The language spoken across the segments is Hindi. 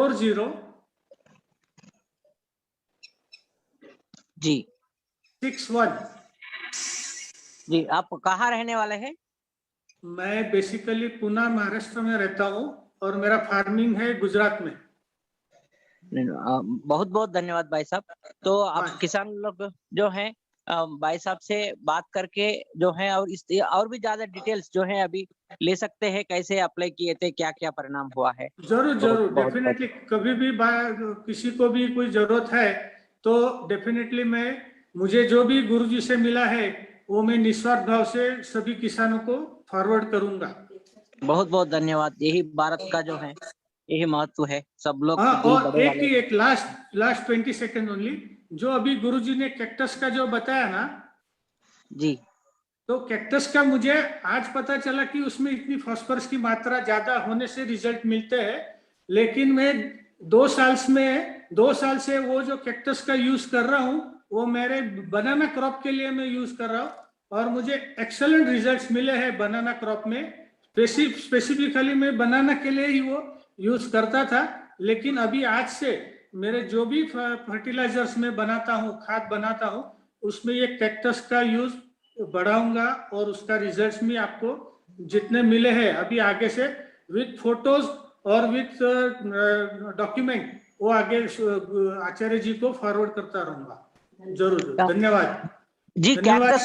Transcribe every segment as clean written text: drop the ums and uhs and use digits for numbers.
40 जी 61। जी, आप कहाँ रहने वाले हैं? मैं बेसिकली पुणे महाराष्ट्र में रहता हूँ और मेरा फार्मिंग है गुजरात में। बहुत बहुत धन्यवाद भाई साहब। तो आप किसान लोग जो हैं भाई साहब से बात करके जो है और इस और भी ज्यादा डिटेल्स जो है अभी ले सकते हैं, कैसे अप्लाई किए थे, क्या क्या परिणाम हुआ है। जरूर जरूर बहुत डेफिनेटली कभी भी किसी को भी कोई जरूरत है तो डेफिनेटली मुझे जो भी गुरुजी से मिला है वो मैं निस्वार्थ भाव से सभी किसानों को फॉरवर्ड करूंगा। बहुत बहुत धन्यवाद। यही भारत का जो है यही महत्व है, सब लोग हाँ, दिल और बड़े वाले। एक लास्ट 20 सेकेंड ओनली, जो अभी गुरुजी ने कैक्टस का जो बताया ना, जी तो कैक्टस का मुझे आज पता चला कि उसमें इतनी फास्फोरस की मात्रा ज्यादा होने से रिजल्ट मिलते हैं, लेकिन मैं 2 साल से वो जो कैक्टस का यूज कर रहा हूँ वो मेरे बनाना क्रॉप के लिए मैं यूज कर रहा हूँ और मुझे एक्सेलेंट रिजल्ट्स मिले हैं बनाना क्रॉप में। स्पेसिफिकली मैं बनाना के लिए ही वो यूज करता था, लेकिन अभी आज से मेरे जो भी फर्टिलाइजर्स में बनाता हूँ, खाद बनाता हूँ, उसमें ये कैक्टस का यूज बढ़ाऊंगा और उसका रिजल्ट्स भी आपको जितने मिले हैं अभी आगे से विथ फोटोज और विथ डॉक्यूमेंट वो आगे आचार्य जी को फॉरवर्ड करता रहूंगा। जरूर धन्यवाद जी। धन्यवाद।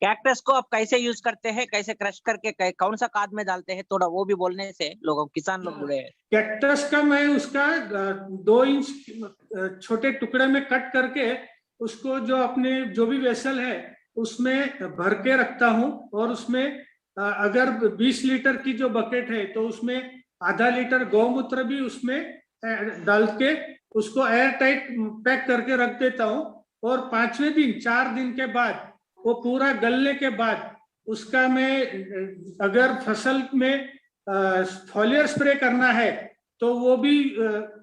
कैक्टस को आप कैसे यूज करते हैं, कैसे क्रश करके कौन सा खाद में डालते हैं, थोड़ा वो भी बोलने से लोगों किसान लोग जुड़े हैं। कैक्टस का मैं उसका 2 इंच छोटे टुकड़े में कट करके उसको जो अपने जो भी वेसल है उसमें भर के रखता हूं और उसमें अगर 20 लीटर की जो बकेट है तो उसमें आधा लीटर गौमूत्र भी उसमें डाल के उसको एयर टाइट पैक करके रख देता हूं और 5वें दिन 4 दिन के बाद वो पूरा गलने के बाद उसका मैं अगर फसल में फॉलियर स्प्रे करना है तो वो भी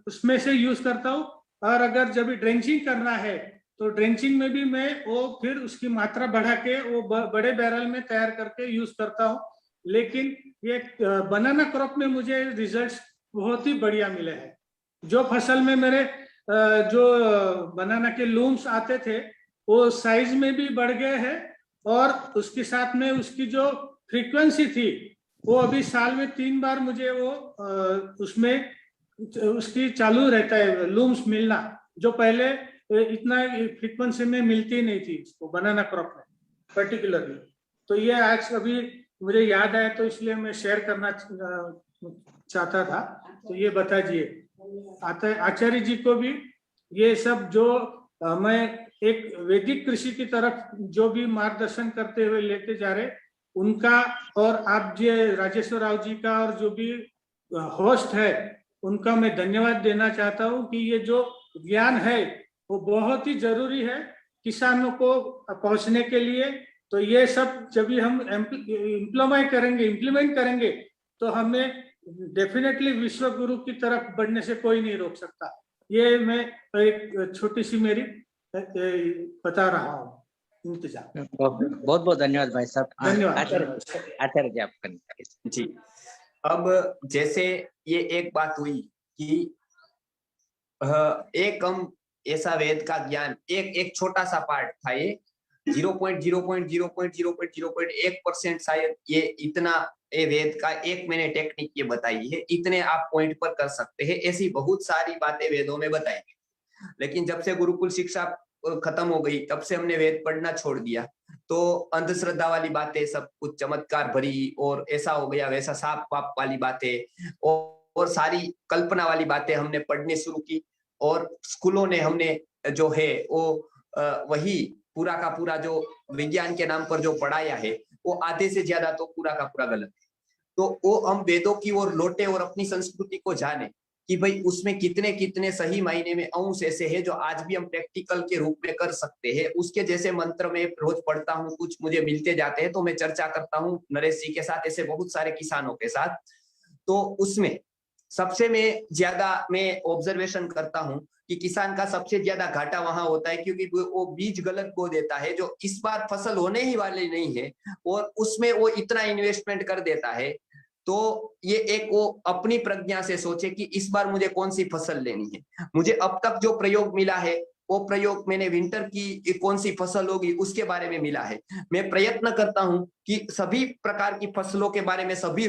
उसमें से यूज करता हूँ और अगर जब ड्रेंचिंग करना है तो ड्रेंचिंग में भी मैं वो फिर उसकी मात्रा बढ़ा के वो बड़े बैरल में तैयार करके यूज करता हूँ। लेकिन ये बनाना क्रॉप में मुझे रिजल्ट्स बहुत ही बढ़िया मिले हैं। जो फसल में मेरे जो बनाना के लूम्स आते थे वो साइज में भी बढ़ गए हैं और उसके साथ में उसकी जो फ्रीक्वेंसी थी वो अभी साल में 3 बार मुझे वो उसमें उसकी चालू रहता है लूम्स मिलना, जो पहले इतना फ्रीक्वेंसी में मिलती नहीं थी उसको बनाना क्रॉप में पर्टिकुलरली। तो ये आज अभी मुझे याद आया तो इसलिए मैं शेयर करना चाहता था, तो ये बता दीजिए आचार्य जी को भी ये सब जो मैं एक वैदिक कृषि की तरफ जो भी मार्गदर्शन करते हुए लेके जा रहे उनका और आप जी राजेश्वर राव जी का और जो भी होस्ट है उनका मैं धन्यवाद देना चाहता हूं कि ये जो ज्ञान है वो बहुत ही जरूरी है किसानों को पहुंचने के लिए। तो ये सब जब भी हम इम्प्लीमेंट करेंगे तो हमें डेफिनेटली विश्व गुरु की तरफ बढ़ने से कोई नहीं रोक सकता। ये मैं एक छोटी सी मेरी बता रहा हूँ इंतजार। बहुत बहुत धन्यवाद भाई साहब। धन्यवाद आचार्य जी आप जी। अब जैसे ये एक बात हुई कि एक हम ऐसा वेद का ज्ञान एक छोटा सा पार्ट था, ये 0.0.0.0.0.1% शायद ये इतना ये वेद का एक मैंने टेक्निक ये बताई है, इतने आप पॉइंट पर कर सकते हैं। ऐसी बहुत सारी बातें वेदों में बताई गई, लेकिन जब से गुरुकुल शिक्षा खत्म हो गई तब से हमने वेद पढ़ना छोड़ दिया। तो अंधश्रद्धा वाली बातें, सब कुछ चमत्कार भरी और ऐसा हो गया वैसा सांप वाप वाली बातें और सारी कल्पना वाली बातें हमने पढ़ने शुरू की और स्कूलों ने हमने जो है वो वही पूरा का पूरा जो विज्ञान के नाम पर जो पढ़ाया है वो आधे से ज्यादा तो पूरा का पूरा गलत है। तो वो हम वेदों की ओर लौटे और अपनी संस्कृति को जाने कि भाई उसमें कितने कितने सही मायने में अंश ऐसे हैं जो आज भी हम प्रैक्टिकल के रूप में कर सकते हैं। उसके जैसे मंत्र में रोज पढ़ता हूँ, कुछ मुझे मिलते जाते हैं तो मैं चर्चा करता हूँ नरेश जी के साथ, ऐसे बहुत सारे किसानों के साथ। तो उसमें सबसे ज्यादा मैं ऑब्जर्वेशन करता हूँ कि किसान का सबसे ज्यादा घाटा वहां होता है क्योंकि वो बीज गलत बो देता है जो इस बार फसल होने ही वाली नहीं है और उसमें वो इतना इन्वेस्टमेंट कर देता है तो ये एक वो अपनी प्रज्ञा से सोचे कि इस बार मुझे कौन सी फसल लेनी है। मुझे अब तक जो प्रयोग मिला है वो प्रयोग मैंने विंटर की कौन सी फसल होगी उसके बारे में मिला है। मैं प्रयत्न करता हूं कि सभी प्रकार की फसलों के बारे में, सभी